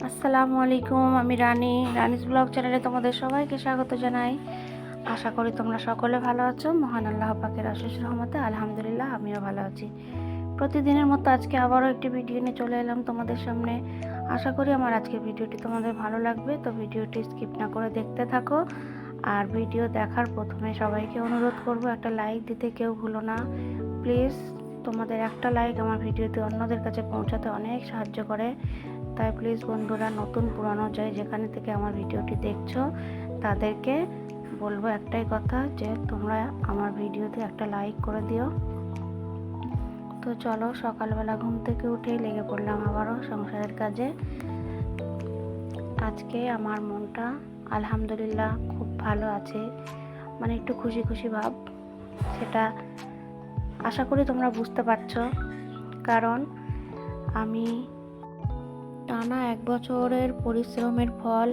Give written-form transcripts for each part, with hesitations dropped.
আসসালামু আলাইকুম। আমি রানিস ব্লগ চ্যানেলে তোমাদের সবাইকে স্বাগত জানাই। আশা করি তোমরা সকলে ভালো আছো। মহান আল্লাহ পাকের অশেষ রহমতে আলহামদুলিল্লাহ আমিও ভালো আছি। প্রতিদিনের মতো আজকে আবারও একটি ভিডিও নিয়ে চলে এলাম তোমাদের সামনে। আশা করি আমার আজকের ভিডিওটি তোমাদের ভালো লাগবে, তো ভিডিওটি স্কিপ না করে দেখতে থাকো। আর ভিডিও দেখার প্রথমে সবাইকে অনুরোধ করব, একটা লাইক দিতে কেউ ভুলো না প্লিজ। তোমাদের একটা লাইক আমার ভিডিওতে অন্যদের কাছে পৌঁছাতে অনেক সাহায্য করে। তাই প্লিজ বন্ধুরা, নতুন পুরানো যাই যেখানে থেকে আমার ভিডিওটি দেখছো, তাদেরকে বলবো একটাই কথা, যে তোমরা আমার ভিডিওতে একটা লাইক করে দিও। তো চলো, সকালবেলা ঘুম থেকে উঠেই লেগে পড়লাম আবারও সংসারের কাজে। আজকে আমার মনটা আলহামদুলিল্লাহ খুব ভালো আছে, মানে একটু খুশি খুশি ভাব। সেটা আশা করি তোমরা বুঝতে পারছো, কারণ আমি টানা 1 বছরের পরিশ্রমের ফল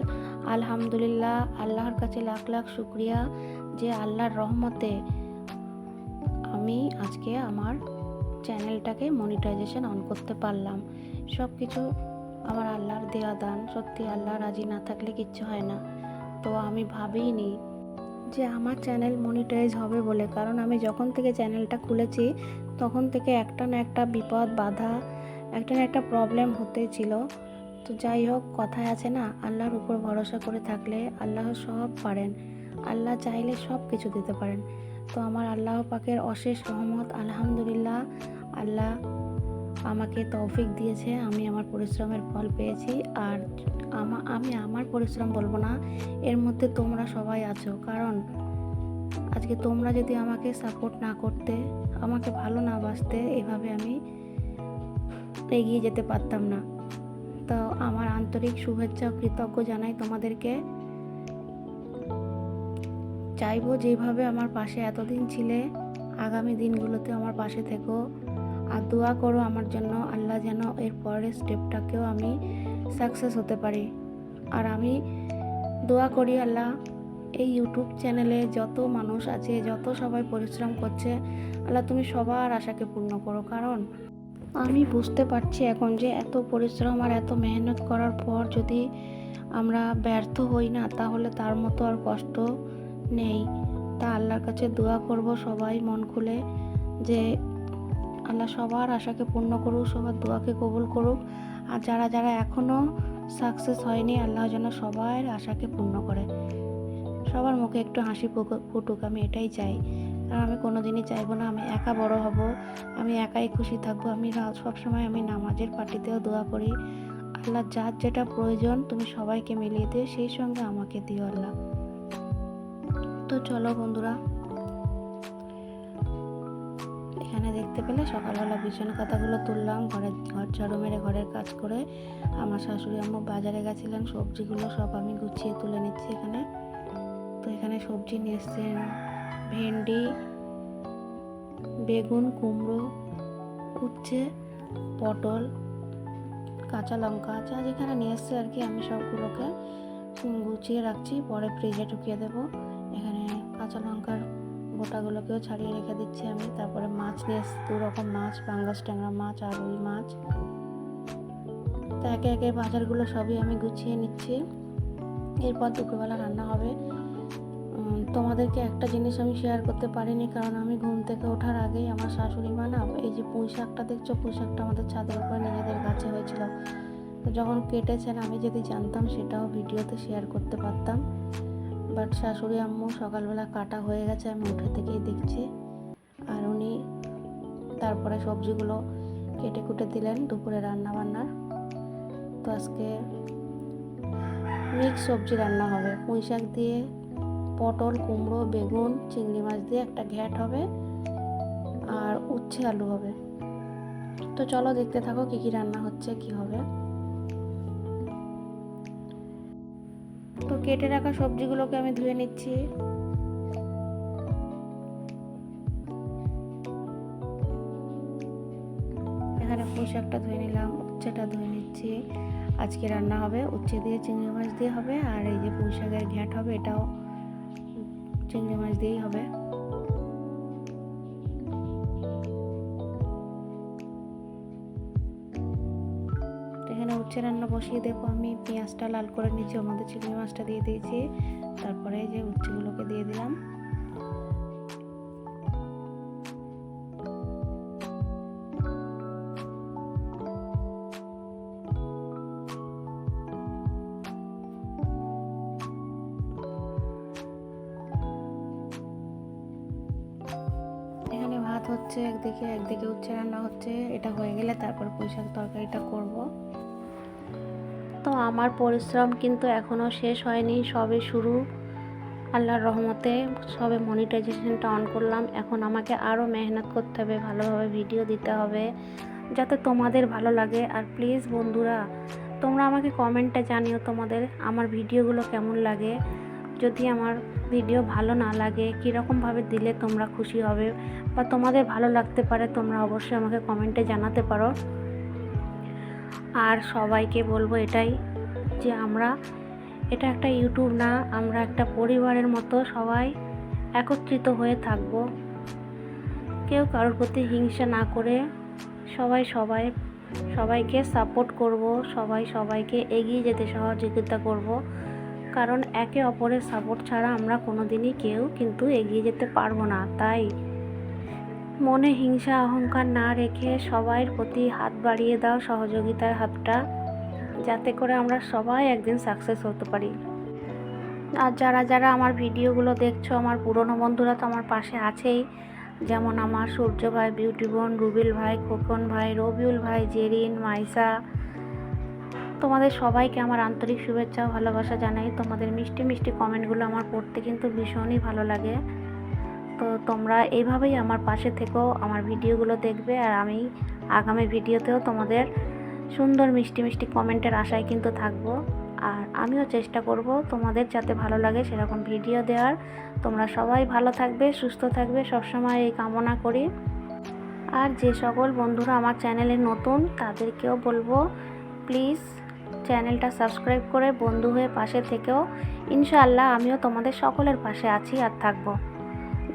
আলহামদুলিল্লাহ, আল্লাহর কাছে লাখ লাখ শুকরিয়া যে আল্লাহর রহমতে আমি আজকে আমার চ্যানেলটাকে মনিটাইজেশন অন করতে পারলাম। সব কিছু আমার আল্লাহর দেওয়া দান। সত্যি আল্লাহ রাজি না থাকলে কিচ্ছু হয় না। তো আমি ভাবিনি যে আমার চ্যানেল মনিটাইজ হবে বলে, কারণ আমি যখন থেকে চ্যানেলটা খুলেছি তখন থেকে একটা না একটা বিপদ বাধা, একটা না একটা প্রবলেম হতেই ছিল। তো যাই হোক, কথায় আছে না, আল্লাহর উপর ভরসা করে থাকলে আল্লাহ সব পারেন। আল্লাহ চাইলে সব কিছু দিতে পারেন। তো আমার আল্লাহ পাকের অশেষ রহমত আলহামদুলিল্লাহ, আল্লাহ আমাকে তৌফিক দিয়েছে, আমি আমার পরিশ্রমের ফল পেয়েছি। আর আমি আমার পরিশ্রম বলবো না, এর মধ্যে তোমরা সবাই আছো। কারণ আজকে তোমরা যদি আমাকে সাপোর্ট না করতে, আমাকে ভালো না বাসতে, এভাবে আমি এগিয়ে যেতে পারতাম না। তো আমার আন্তরিক শুভেচ্ছা ও কৃতজ্ঞ জানাই তোমাদেরকে। চাইবো যেভাবে আমার পাশে এতদিন ছিলে, আগামী দিনগুলোতে আমার পাশে থেকো। আর দোয়া করো আমার জন্য, আল্লাহ যেন এর পরের স্টেপটাকেও আমি সাকসেস হতে পারি। আর আমি দোয়া করি আল্লাহ, এই ইউটিউব চ্যানেলে যত মানুষ আছে, যত সবাই পরিশ্রম করছে, আল্লাহ তুমি সবার আশাকে পূর্ণ করো। কারণ আমি বুঝতে পারছি এখন যে এত পরিশ্রম আর এত মেহনত করার পর যদি আমরা ব্যর্থ হই না, তাহলে তার মতো আর কষ্ট নেই। তা আল্লাহর কাছে দোয়া করব সবাই মন খুলে, যে আল্লাহ সবার আশাকে পূর্ণ করুক, সবার দোয়াকে কবুল করুক। আর যারা যারা এখনও সাকসেস হয়নি, আল্লাহ যেন সবার আশাকে পূর্ণ করে, সবার মুখে একটু হাসি ফুটুক, আমি এটাই চাই। কারণ আমি কোনোদিনই চাইবো না আমি একা বড় হব, আমি একাই খুশি থাকবো। আমি সবসময় আমি নামাজের পার্টিতেও দোয়া করি, আল্লাহ যার যেটা প্রয়োজন তুমি সবাইকে মিলিয়ে দিও, সেই সঙ্গে আমাকে দিও আল্লাহ। তো চলো বন্ধুরা, এখানে দেখতে পেলে সকালবেলা বিছানা কাঁথাগুলো তুললাম, ঘর ঝাড়ু মেরে ঘরের কাজ করে। আমার শাশুড়ি আম্মু বাজারে গেছিলেন, সবজিগুলো সব আমি গুছিয়ে তুলে নিচ্ছি এখানে। তো এখানে সবজি নিয়ে এসছেন ভেন্ডি, বেগুন, কুমড়ো, উচ্ছে, পটল, কাঁচা লঙ্কা, যা যেখানে নিয়ে এসছে আর কি, আমি সবগুলোকে গুছিয়ে রাখছি, পরে ফ্রিজে ঢুকিয়ে দেবো। এখানে কাঁচা লঙ্কার গোটাগুলোকেও ছাড়িয়ে রেখে দিচ্ছি আমি। তারপরে মাছ নিয়ে এসছি, 2 রকম মাছ, পাঙ্গাস ট্যাংরা মাছ আর রুই মাছ। তো একে একে বাজারগুলো সবই আমি গুছিয়ে নিচ্ছি। এরপর দুপুরবেলা রান্না হবে। তোমাদেরকে একটা জিনিস আমি শেয়ার করতে পারিনি, কারণ আমি ঘুম থেকে ওঠার আগেই আমার শাশুড়ি মা না, এই যে পুঁই শাকটা দেখছো, পুঁই শাকটা আমাদের ছাদের উপরে নিজেদের গাছে হয়েছিল। তো যখন কেটেছেন, আমি যদি জানতাম সেটাও ভিডিওতে শেয়ার করতে পারতাম, বাট শাশুড়ি আম্মু সকালবেলা কাটা হয়ে গেছে, আমি উঠে থেকেই দেখছি। আর উনি তারপরে সবজিগুলো কেটে কুটে দিলেন দুপুরে রান্না বান্নার। তো আজকে মিক্স সবজি রান্না হবে, পুঁই শাক দিয়ে, পটল, কুমড়ো, বেগুন, চিংড়ি মাছ দিয়ে একটা ঘ্যাট হবে, আর উচ্ছে আলু হবে। তো চলো দেখতে থাকো কি কি রান্না হচ্ছে, কি হবে। তো কেটে রাখা সবজিগুলোকে আমি ধুয়ে নিচ্ছি। এখানে পুঁই শাকটা ধুয়ে নিলাম, উচ্ছেটা ধুয়ে নিচ্ছি। আজকে রান্না হবে উচ্ছে দিয়ে, চিংড়ি মাছ দিয়ে হবে। আর এই যে পুঁই শাকের ঘ্যাট হবে, এটাও চিংড়ি মাছ দিয়েই হবে। এখানে উচ্ছে রান্না বসিয়ে দেবো আমি। পেঁয়াজটা লাল করে নিচ্ছি, ওর মধ্যে চিংড়ি মাছটা দিয়ে দিয়েছি, তারপরে যে উচ্ছেগুলোকে দিয়ে দিলাম। এখানে ভাত হচ্ছে একদিকে উচ্ছে রান্না হচ্ছে। এটা হয়ে গেলে তারপর পুঁইশাক তরকারিটা করব। তো আমার পরিশ্রম কিন্তু এখনও শেষ হয়নি, সবে শুরু। আল্লাহর রহমতে সবে মনিটাইজেশনটা অন করলাম। এখন আমাকে আরও মেহনত করতে হবে, ভালোভাবে ভিডিও দিতে হবে যাতে তোমাদের ভালো লাগে। আর প্লিজ বন্ধুরা, তোমরা আমাকে কমেন্টে জানিও তোমাদের আমার ভিডিওগুলো কেমন লাগে। যদি আমার ভিডিও ভালো না লাগে, কীরকমভাবে দিলে তোমরা খুশি হবে বা তোমাদের ভালো লাগতে পারে, তোমরা অবশ্যই আমাকে কমেন্টে জানাতে পারো। আর সবাইকে বলবো এটাই, যে এটা একটা ইউটিউব না, আমরা একটা পরিবারের মতো সবাই একত্রিত হয়ে থাকবো। কেউ কারোর প্রতি হিংসা না করে সবাইকে সাপোর্ট করব, সবাইকে এগিয়ে যেতে সহযোগিতা করব। কারণ একে অপরের সাপোর্ট ছাড়া আমরা কোনোদিনই কেউ কিন্তু এগিয়ে যেতে পারবো না। তাই মনে হিংসা অহংকার না রেখে সবার প্রতি হাত বাড়িয়ে দাও, সহযোগিতার হাতটা, যাতে করে আমরা সবাই একদিন সাকসেস হতে পারি। আর যারা আমার ভিডিওগুলো দেখছো, আমার পুরনো বন্ধুরা তো আমার পাশে আছেই, যেমন আমার সূর্য ভাই, বিউটি বোন, রুবেল ভাই, খোকন ভাই, রবিউল ভাই, জেরিন, মাইসা, তোমাদের সবাইকে আমার আন্তরিক শুভেচ্ছা ও ভালোবাসা জানাই। তোমাদের মিষ্টি মিষ্টি কমেন্টগুলো আমার পড়তে কিন্তু ভীষণই ভালো লাগে। তো তোমরা এইভাবেই আমার পাশে থেকেও আমার ভিডিওগুলো দেখবে, আর আমি আগামী ভিডিওতেও তোমাদের সুন্দর মিষ্টি মিষ্টি কমেন্টের আশায় কিন্তু থাকবো। আর আমিও চেষ্টা করব তোমাদের যাতে ভালো লাগে সেরকম ভিডিও দেওয়ার। তোমরা সবাই ভালো থাকবে, সুস্থ থাকবে, সবসময় এই কামনা করি। আর যে সকল বন্ধুরা আমার চ্যানেলে নতুন, তাদেরকেও বলবো প্লিজ চ্যানেলটা সাবস্ক্রাইব করে বন্ধু হয়ে পাশে থেকেও। ইনশাআল্লাহ আমিও তোমাদের সকলের পাশে আছি আর থাকবো।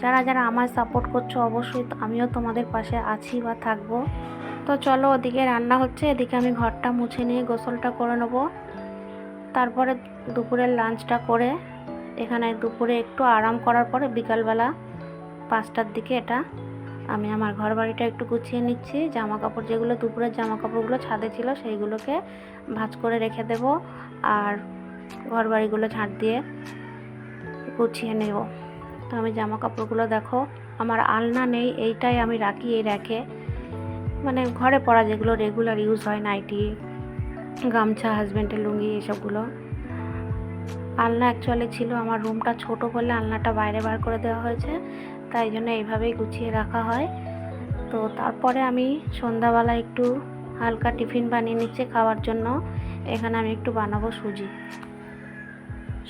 যারা আমায় সাপোর্ট করছো, অবশ্যই আমিও তোমাদের পাশে আছি বা থাকবো। তো চলো, ওদিকে রান্না হচ্ছে, এদিকে আমি ঘরটা মুছে নিয়ে গোসলটা করে নেবো। তারপরে দুপুরের লাঞ্চটা করে, এখানে দুপুরে একটু আরাম করার পরে বিকালবেলা 5টার দিকে আমি আমার ঘর বাড়িটা একটু গুছিয়ে নিচ্ছি। জামা কাপড় যেগুলো দুপুরের জামা কাপড়গুলো ছাদে ছিল সেইগুলোকে ভাঁজ করে রেখে দেব, আর ঘর বাড়িগুলো ঝাঁট দিয়ে গুছিয়ে নেব। তো আমি জামা কাপড়গুলো দেখো, আমার আলনা নেই, এইটাই আমি রাখি এই র্যাকে, মানে ঘরে পরা যেগুলো রেগুলার ইউজ হয়, নাইটি, গামছা, হাজব্যান্ডের লুঙ্গি, এসবগুলো। আলনা অ্যাকচুয়ালি ছিল, আমার রুমটা ছোট বলে আলনাটা বাইরে বার করে দেওয়া হয়েছে, তাই জন্য এইভাবেই গুছিয়ে রাখা হয়। তো তারপরে আমি সন্ধ্যাবেলা একটু হালকা টিফিন বানিয়ে নিচ্ছি খাওয়ার জন্য। এখানে আমি একটু বানাবো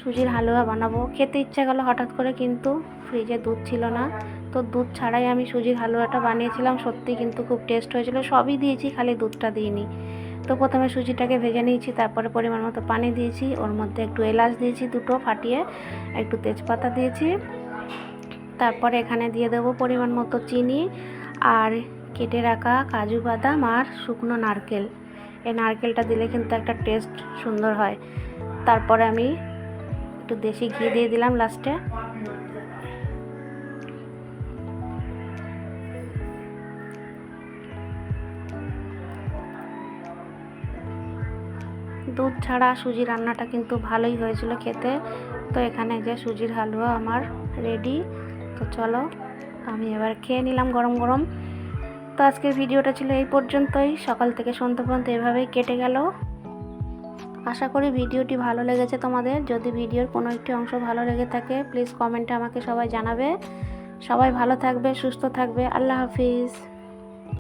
সুজির হালুয়া বানাবো। খেতে ইচ্ছা গেল হঠাৎ করে, কিন্তু ফ্রিজে দুধ ছিল না, তো দুধ ছাড়াই আমি সুজির হালুয়াটা বানিয়েছিলাম। সত্যি কিন্তু খুব টেস্ট হয়েছিল, সবই দিয়েছি, খালি দুধটা দিইনি। তো প্রথমে সুজিটাকে ভেজে নিয়েছি, তারপরে পরিমাণ মতো পানি দিয়েছি, ওর মধ্যে একটু এলাচ দিয়েছি দুটো ফাটিয়ে, একটু তেজপাতা দিয়েছি, তারপরে এখানে দিয়ে দেবো পরিমাণ মতো চিনি আর কেটে রাখা কাজু বাদাম আর শুকনো নারকেল। এই নারকেলটা দিলে কিন্তু একটা টেস্ট সুন্দর হয়। তারপরে আমি একটু দেশি ঘি দিয়ে দিলাম লাস্টে। দুধ ছাড়া সুজি রান্নাটা কিন্তু ভালোই হয়েছিল খেতে। তো এখানে যে সুজির হালুয়া আমার রেডি। তো চলো, আমি এবার খেয়ে নিলাম গরম গরম। তো আজকের ভিডিওটা ছিল এই পর্যন্তই, সকাল থেকে সন্ধ্যা পর্যন্ত এভাবেই কেটে গেল। আশা করি ভিডিওটি ভালো লেগেছে তোমাদের। যদি ভিডিওর কোনো একটি অংশ ভালো লেগে থাকে, প্লিজ কমেন্টে আমাকে সবাই জানাবে। সবাই ভালো থাকবে, সুস্থ থাকবে। আল্লাহ হাফিজ।